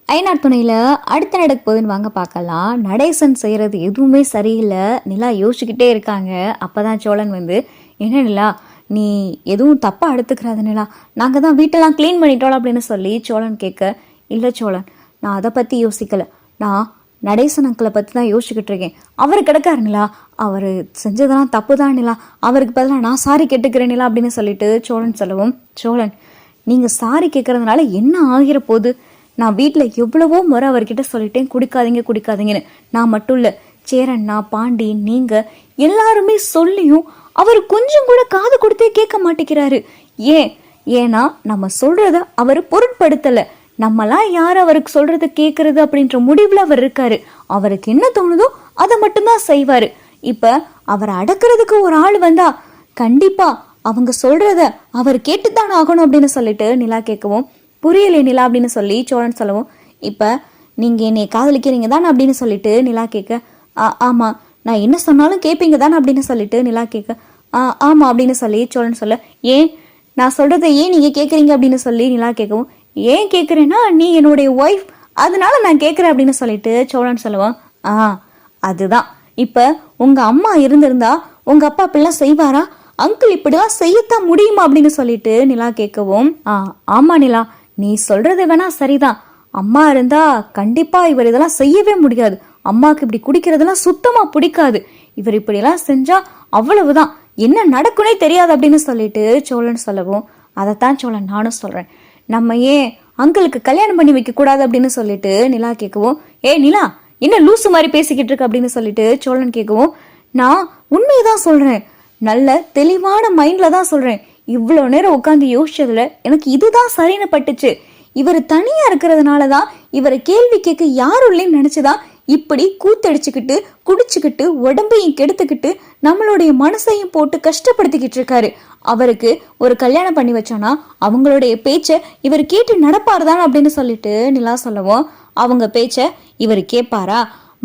ஐநார் துணையில் அடுத்த நடக்க போகுதுன்னு வாங்க பார்க்கலாம். நடேசன் செய்கிறது எதுவுமே சரியில்லை. நிலா யோசிச்சுக்கிட்டே இருக்காங்க. அப்போ தான் சோழன் வந்து, என்ன நிலா நீ எதுவும் தப்பாக எடுத்துக்கிறாத நிலா, நாங்கள் தான் வீட்டெல்லாம் க்ளீன் பண்ணிட்டோம் அப்படின்னு சொல்லி சோழன் கேட்க, இல்லை சோழன் நான் அதை பற்றி யோசிக்கலை, நான் நடேசன் அங்கிளை பற்றி தான் யோசிச்சுக்கிட்டு இருக்கேன். அவர் கிடக்காரு நிலா, அவர் செஞ்சதெல்லாம் தப்பு தான் நிலா, அவருக்கு பதிலாக நான் சாரி கேட்டுக்கிறேன் நிலா அப்படின்னு சொல்லிட்டு சோழன் சொல்லவும், சோழன் நீங்கள் சாரி கேட்குறதுனால என்ன ஆகிற போகுது, நான் வீட்டில் எவ்வளவோ முறை அவர்கிட்ட சொல்லிட்டேன் குடிக்காதீங்க குடிக்காதீங்கன்னு. நான் மட்டும் இல்லை, சேரண்ணா பாண்டி நீங்கள் எல்லாருமே சொல்லியும் அவர் கொஞ்சம் கூட காது கொடுத்தே கேட்க மாட்டேங்கிறாரு. ஏன்னா நம்ம சொல்கிறத அவர் பொருட்படுத்தலை. நம்மளாம் யார் அவருக்கு சொல்கிறத கேட்குறது அப்படின்ற முடிவில் அவர் இருக்காரு. அவருக்கு என்ன தோணுதோ அதை மட்டும்தான் செய்வார். இப்போ அவரை அடக்கிறதுக்கு ஒரு ஆள் வந்தா கண்டிப்பாக அவங்க சொல்கிறத அவர் கேட்டுத்தானே ஆகணும் அப்படின்னு சொல்லிட்டு நிலா கேட்கவும், புரியலை நிலா அப்படின்னு சொல்லி சோழன் சொல்லவும், இப்போ நீங்கள் என்னை காதலிக்கிறீங்க தானே அப்படின்னு சொல்லிட்டு நிலா கேட்க, ஆமாம் நான் என்ன சொன்னாலும் கேட்பீங்க தானே அப்படின்னு சொல்லிட்டு நிலா கேட்க, ஆமாம் அப்படின்னு சொல்லி சோழன் சொல்ல, ஏன் நான் சொல்கிறத ஏன் நீங்கள் கேட்குறீங்க அப்படின்னு சொல்லி நிலா கேட்கவும், ஏன் கேட்குறேன்னா நீ என்னுடைய ஒய்ஃப் அதனால நான் கேட்குறேன் அப்படின்னு சொல்லிட்டு சோழன் சொல்லுவான். அதுதான், இப்போ உங்கள் அம்மா இருந்திருந்தா உங்கள் அப்பா அப்படிலாம் செய்வாரா, அங்கிள் இப்படிலாம் செய்யத்தான் முடியுமா அப்படின்னு சொல்லிட்டு நிலா கேட்கவும், ஆமாம் நிலா நீ சொல்றது வேணா சரிதான், அம்மா இருந்தா கண்டிப்பா இவர் இதெல்லாம் செய்யவே முடியாது, அம்மாவுக்கு இப்படி குடிக்கிறதெல்லாம் சுத்தமா பிடிக்காது, இவர் இப்படியெல்லாம் செஞ்சா அவ்வளவுதான் என்ன நடக்குனே தெரியாது அப்படின்னு சொல்லிட்டு சோழன் சொல்லவும், அதைத்தான் சோழன் நானும் சொல்றேன், நம்ம ஏன் அங்கிளுக்கு கல்யாணம் பண்ணி வைக்க கூடாது அப்படின்னு சொல்லிட்டு நிலா கேட்கவும், நிலா என்ன லூசு மாதிரி பேசிக்கிட்டு இருக்கு அப்படின்னு சொல்லிட்டு சோழன் கேட்கவும், நான் உண்மையதான் சொல்றேன், நல்ல தெளிவான மைண்ட்ல தான் சொல்றேன், இவ்வளோ நேரம் உட்காந்து யோசிச்சதுல எனக்கு இதுதான் சரின்னு பட்டுச்சு, இவர் தனியா இருக்கிறதுனாலதான் இவரை கேள்வி கேட்க யாரும் இல்லைன்னு நினைச்சுதான் இப்படி கூத்தடிச்சுக்கிட்டு குடிச்சுக்கிட்டு உடம்பையும் கெடுத்துக்கிட்டு நம்மளுடைய மனசையும் போட்டு கஷ்டப்படுத்திக்கிட்டு இருக்காரு. அவருக்கு ஒரு கல்யாணம் பண்ணி வச்சோன்னா அவங்களுடைய பேச்சை இவர் கேட்டு நடப்பாருதான் அப்படின்னு சொல்லிட்டு நிலா சொல்லவும், அவங்க பேச்சை இவர் கேட்பாரா,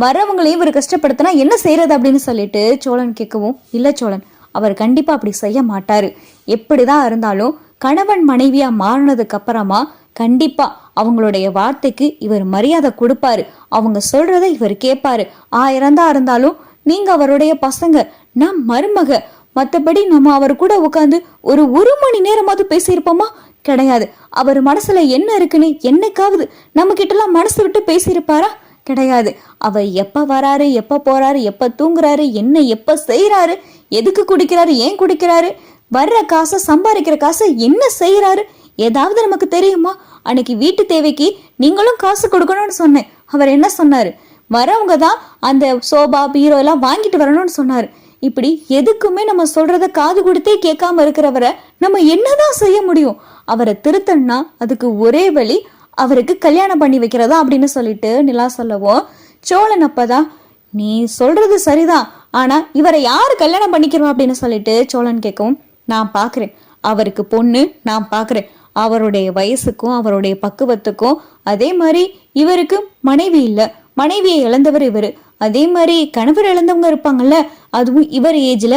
வரவங்களையும் இவர் கஷ்டப்படுத்தினா என்ன செய்யறது அப்படின்னு சொல்லிட்டு சோழன் கேட்கவும், இல்லை சோழன் அவர் கண்டிப்பா அப்படி செய்ய மாட்டாரு, எப்படிதான் இருந்தாலும் கணவன் மனைவியா மாறினதுக்கு அப்புறமா கண்டிப்பா அவங்களுடைய வார்த்தைக்கு இவர் மரியாதை கொடுப்பாரு, அவங்க சொல்றத இவர் கேட்பாரு, 1000 தான் இருந்தாலும் நீங்க அவருடைய பசங்க, நம் மருமக, மற்றபடி நம்ம அவர் கூட உட்காந்து ஒரு மணி நேரமாவது பேசியிருப்போமா, கிடையாது. அவர் மனசுல என்ன இருக்குன்னு என்னைக்காவது நம்ம கிட்டலாம் மனசு விட்டு பேசியிருப்பாரா, கிடையாது. அவர் எப்ப வராரு, எப்ப போறாரு, எப்ப தூங்குறாரு, என்ன எப்ப செய்யறாரு, எதுக்கு குடிக்கிறாரு, ஏன் குடிக்கிறாரு, வர்ற காசை சம்பாதிக்கிற காசை என்ன செய்யறாரு, ஏதாவது நமக்கு தெரியுமா? அன்னைக்கு வீட்டு தேவைக்கு நீங்களும் காசு கொடுக்கணும்னு சொன்னேன், அவர் என்ன சொன்னாரு, வரவங்க தான் அந்த சோபா பீரோ எல்லாம் வாங்கிட்டு வரணும்னு சொன்னாரு. இப்படி எதுக்குமே நம்ம சொல்றத காது கொடுத்தே கேட்காம இருக்கிறவரை நம்ம என்னதான் செய்ய முடியும்? அவரை திருத்தன்னா அதுக்கு ஒரே வழி அவருக்கு கல்யாணம் பண்ணி வைக்கிறதா அப்படின்னு சொல்லிட்டு நிலா சொல்லவும், சோழன் அப்பதான், நீ சொல்றது சரிதான், ஆனா இவரை யாரு கல்யாணம் பண்ணிக்கிறோம் அப்படின்னு சொல்லிட்டு சோழன் கேட்கவும், நான் பாக்குறேன் அவருக்கு பொண்ணு, நான் பாக்குறேன் அவருடைய வயசுக்கும் அவருடைய பக்குவத்துக்கும், அதே மாதிரி இவருக்கு மனைவி இல்லை, மனைவியை இழந்தவர் இவரு, அதே மாதிரி கணவர் இழந்தவங்க இருப்பாங்கல்ல, அதுவும் இவர் ஏஜ்ல,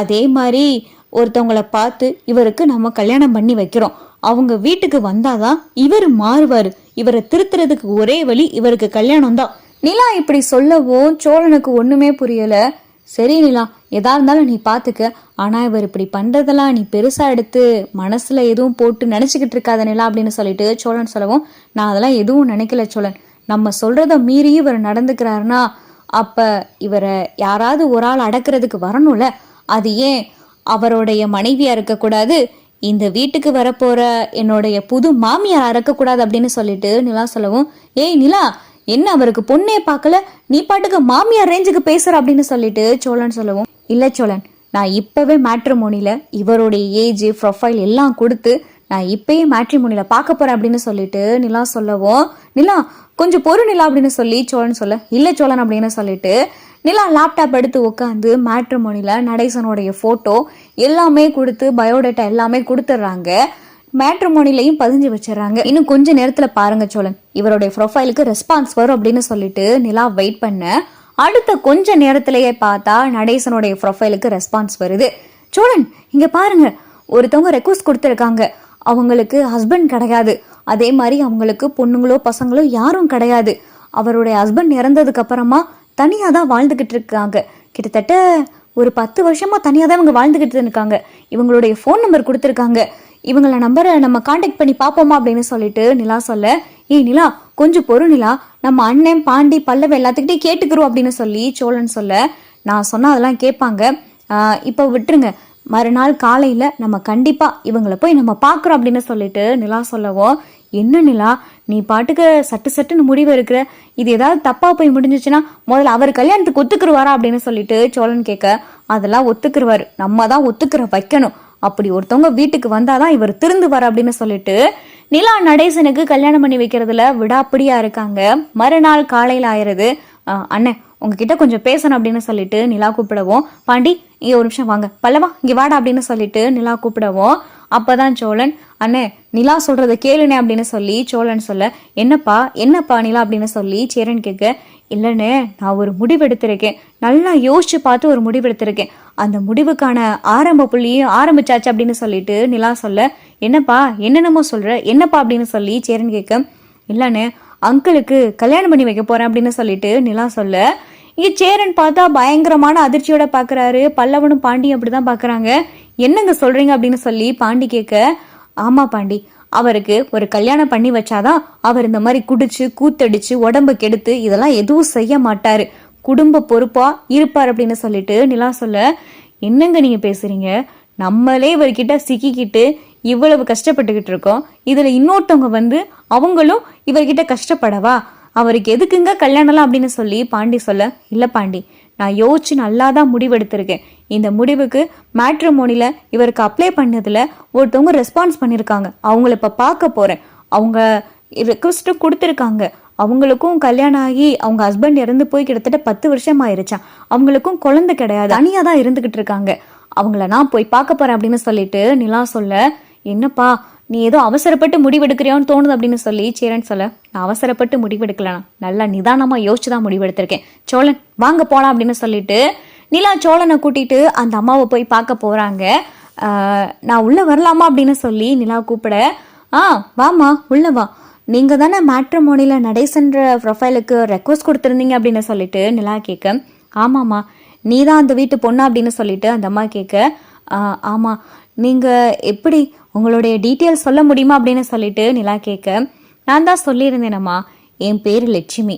அதே மாதிரி ஒருத்தவங்களை பார்த்து இவருக்கு நம்ம கல்யாணம் பண்ணி வைக்கிறோம், அவங்க வீட்டுக்கு வந்தாதான் இவர் மாறுவாரு, இவரை திருத்துறதுக்கு ஒரே வழி இவருக்கு கல்யாணம் தான். நிலா இப்படி சொல்லவும் சோழனுக்கு ஒண்ணுமே புரியல. சரி நிலா, எதா இருந்தாலும் நீ பாத்துக்க, ஆனா இவர் இப்படி பண்றதெல்லாம் நீ பெருசா எடுத்து மனசுல எதுவும் போட்டு நினைச்சுக்கிட்டு இருக்காத நிலா அப்படின்னு சொல்லிட்டு சோழன் சொல்லவும், நான் அதெல்லாம் எதுவும் நினைக்கல சோழன், நம்ம சொல்றத மீறி இவர் நடந்துக்கிறாருன்னா அப்ப இவரை யாராவது ஒரு ஆள் அடக்கிறதுக்கு வரணும்ல, அது ஏன் அவருடைய மனைவியா இருக்கக்கூடாது, இந்த வீட்டுக்கு வரப்போற என்னுடைய புது மாமியார் அறக்கக்கூடாது அப்படின்னு சொல்லிட்டு நிலா சொல்லவும், நிலா என்ன அவருக்கு பொண்ணே பார்க்கல, நீ பாட்டுக்கு மாமியார் ரேஞ்சுக்கு பேசுற அப்படின்னு சொல்லிட்டு சோழன் சொல்லவும், இல்ல சோழன் நான் இப்பவே மேட்ரிமோனில இவருடைய ஏஜ் ப்ரொஃபைல் எல்லாம் கொடுத்து நான் இப்பயே மேட்ரிமோனில பார்க்க போறேன் அப்படின்னு சொல்லிட்டு நிலா சொல்லவும், நிலா கொஞ்சம் பொறு நிலா அப்படின்னு சொல்லி சோழன் சொல்ல, இல்ல சோழன் அப்படின்னு சொல்லிட்டு நிலா லேப்டாப் எடுத்து உட்காந்து மேட்ரிமோனில நடேசனுடைய போட்டோ எல்லாமே கொடுத்து பயோடேட்டா எல்லாமே கொடுத்துட்றாங்க, மேட்ரிமோனிலையும் பதிஞ்சு வச்சிடறாங்க. இன்னும் கொஞ்ச நேரத்துல பாருங்க சோழன் இவருடைய ப்ரொஃபைலுக்கு ரெஸ்பான்ஸ் வரும் அப்படின்னு சொல்லிட்டு நிலா வெயிட் பண்ண, அடுத்த கொஞ்ச நேரத்திலேயே பார்த்தா நடேசனுடைய ப்ரொஃபைலுக்கு ரெஸ்பான்ஸ் வருது. சோழன் இங்க பாருங்க, ஒருத்தவங்க ரெக்வஸ்ட் கொடுத்துருக்காங்க, அவங்களுக்கு ஹஸ்பண்ட் கிடையாது, அதே மாதிரி அவங்களுக்கு பொண்ணுங்களோ பசங்களோ யாரும் கிடையாது. அவருடைய ஹஸ்பண்ட் இறந்ததுக்கு அப்புறமா தனியாக தான் வாழ்ந்துக்கிட்டு இருக்காங்க. கிட்டத்தட்ட ஒரு 10 வருஷமா தனியாக தான் இவங்க வாழ்ந்துக்கிட்டு இருக்காங்க. இவங்களுடைய ஃபோன் நம்பர் கொடுத்துருக்காங்க. இவங்கள நம்பரை நம்ம காண்டாக்ட் பண்ணி பார்ப்போமா அப்படின்னு சொல்லிட்டு நிலா சொல்ல, ஏய் நிலா கொஞ்சம் பொறு நிலா, நம்ம அண்ணன் பாண்டி பல்லவ எல்லாத்துக்கிட்டே கேட்டுக்கிறோம் அப்படின்னு சொல்லி சோழன் சொல்ல, நான் சொன்னால் அதெல்லாம் கேட்பாங்க, இப்போ விட்டுருங்க, மறுநாள் காலையில் நம்ம கண்டிப்பாக இவங்களை போய் நம்ம பார்க்குறோம் அப்படின்னு சொல்லிட்டு நிலா சொல்லவும், என்ன நிலா நீ பாட்டுக்கு சட்டுன்னு முடிவு இருக்கிற, இது ஏதாவது தப்பாக போய் முடிஞ்சிச்சுன்னா முதல்ல அவர் கல்யாணத்துக்கு ஒத்துக்குருவாரா அப்படின்னு சொல்லிட்டு சோழன் கேட்க, அதெல்லாம் ஒத்துக்குருவார், நம்ம தான் ஒத்துக்கிற வைக்கணும், அப்படி ஒருத்தவங்க வீட்டுக்கு வந்தாதான் இவர் திருந்துவார் அப்படின்னு சொல்லிட்டு நிலா நடேசனுக்கு கல்யாணம் பண்ணி வைக்கிறதுல விடாப்பிடியா இருக்காங்க. மறுநாள் காலையில் ஆயிடுது. அண்ணன் உங்ககிட்ட கொஞ்சம் பேசணும் அப்படின்னு சொல்லிட்டு நிலா கூப்பிடவும், பாண்டி இங்கே ஒரு நிமிஷம் வாங்க, பல்லவா இங்கே வாடா அப்படின்னு சொல்லிட்டு நிலா கூப்பிடவும், அப்பதான் சோழன், அண்ணே நிலா சொல்றத கேளுனே அப்படின்னு சொல்லி சோழன் சொல்ல, என்னப்பா நிலா அப்படின்னு சொல்லி சேரன் கேட்க, இல்லைண்ணே நான் ஒரு முடிவெடுத்திருக்கேன், நல்லா யோசிச்சு பார்த்து ஒரு முடிவெடுத்திருக்கேன், அந்த முடிவுக்கான ஆரம்ப புள்ளியும் ஆரம்பிச்சாச்சு அப்படின்னு சொல்லிட்டு நிலா சொல்ல, என்னப்பா என்னென்னமோ சொல்ற, என்னப்பா அப்படின்னு சொல்லி சேரன் கேட்க, இல்லைண்ணே அங்கிளுக்கு கல்யாணம் பண்ணி வைக்க போறேன் அப்படின்னு சொல்லிட்டு நிலா சொல்ல, இங்கே சேரன் பார்த்தா பயங்கரமான அதிர்ச்சியோட பார்க்குறாரு. பல்லவனும் பாண்டியும் அப்படிதான் பார்க்குறாங்க. என்னங்க சொல்றீங்க அப்படின்னு சொல்லி பாண்டி கேட்க, ஆமா பாண்டி, அவருக்கு ஒரு கல்யாணம் பண்ணி வச்சாதான் அவர் இந்த மாதிரி குடிச்சு கூத்தடிச்சு உடம்பு கெடுத்து இதெல்லாம் எதுவும் செய்ய மாட்டாரு, குடும்ப பொறுப்பா இருப்பார் அப்படின்னு சொல்லிட்டு நிலா சொல்ல, என்னங்க நீங்க பேசுறீங்க, நம்மளே இவர்கிட்ட சிக்கிக்கிட்டு இவ்வளவு கஷ்டப்பட்டுக்கிட்டு இருக்கோம், இதுல இன்னொருத்தவங்க வந்து அவங்களும் இவர்கிட்ட கஷ்டப்படவா, அவருக்கு எதுக்குங்க கல்யாணம்லாம் அப்படின்னு சொல்லி பாண்டி சொல்ல, இல்லை பாண்டி நான் யோசிச்சு நல்லா தான் முடிவெடுத்திருக்கேன், இந்த முடிவுக்கு மேட்ரிமோனில இவருக்கு அப்ளை பண்ணதுல ஒருத்தவங்க ரெஸ்பான்ஸ் பண்ணியிருக்காங்க, அவங்கள இப்போ பார்க்க போறேன், அவங்க ரெக்வஸ்ட்டும் கொடுத்துருக்காங்க, அவங்களுக்கும் கல்யாணம் ஆகி அவங்க ஹஸ்பண்ட் இறந்து போய் கிட்டத்தட்ட 10 வருஷம் ஆயிருச்சான், அவங்களுக்கும் குழந்தை கிடையாது, தனியாக தான் இருந்துகிட்டு இருக்காங்க, அவங்கள நான் போய் பார்க்க போறேன் அப்படின்னு சொல்லிட்டு நிலா சொல்ல, என்னப்பா நீ ஏதோ அவசரப்பட்டு முடிவெடுக்கிறியோன்னு தோணுது அப்படின்னு சொல்லி சேரன் சொல்ல, நான் அவசரப்பட்டு முடிவெடுக்கலாம், நல்லா நிதானமாக யோசிச்சு தான் முடிவெடுத்திருக்கேன், சோழன் வாங்க போகலாம் அப்படின்னு சொல்லிட்டு நிலா சோழனை கூட்டிட்டு அந்த அம்மாவை போய் பார்க்க போகிறாங்க. நான் உள்ளே வரலாமா அப்படின்னு சொல்லி நிலா கூப்பிட, வாமா உள்ளே வா, நீங்கள் தானே மேட்ரிமோனியில் நடேசன்ற ப்ரொஃபைலுக்கு ரெக்வஸ்ட் கொடுத்துருந்தீங்க அப்படின்னு சொல்லிட்டு நிலா கேட்க, ஆமாம்மா நீ தான் அந்த வீட்டு பொண்ணா அப்படின்னு சொல்லிட்டு அந்த அம்மா கேட்க, ஆமாம் நீங்கள் எப்படி உங்களுடைய டீட்டெயில்ஸ் சொல்ல முடியுமா அப்படின்னு சொல்லிட்டு நிலா கேட்க, நான் தான் சொல்லியிருந்தேனம்மா, என் பேர் லட்சுமி,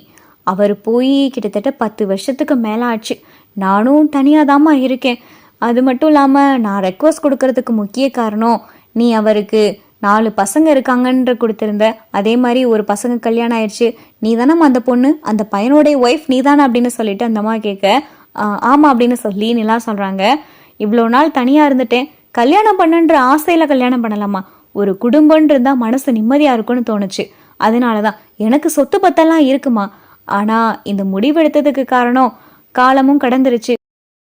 அவர் போய் கிட்டத்தட்ட 10 வருஷத்துக்கு மேலே ஆச்சு, நானும் தனியாக தாம்மா இருக்கேன், அது மட்டும் இல்லாமல் நான் ரெக்வஸ்ட் கொடுக்கறதுக்கு முக்கிய காரணம், நீ அவருக்கு 4 பசங்க இருக்காங்கன்ற கொடுத்துருந்த, அதே மாதிரி ஒரு பசங்க கல்யாணம் ஆயிடுச்சு, நீ தானம்மா அந்த பொண்ணு, அந்த பையனோடைய ஒய்ஃப் நீ தானே அப்படின்னு சொல்லிட்டு அந்த அம்மா கேட்க, ஆமாம் அப்படின்னு சொல்லி நிலா சொல்கிறாங்க, இவ்வளோ நாள் தனியாக இருந்துட்டேன், கல்யாணம் பண்ணுன்ற ஆசையில் கல்யாணம் பண்ணலாமா, ஒரு குடும்பம்னு இருந்தால் மனசு நிம்மதியாக இருக்கும்னு தோணுச்சு, அதனால தான் எனக்கு சொத்து பத்தெல்லாம் இருக்குமா, ஆனால் இந்த முடிவெடுத்ததுக்கு காரணம் காலமும் கடந்துருச்சு,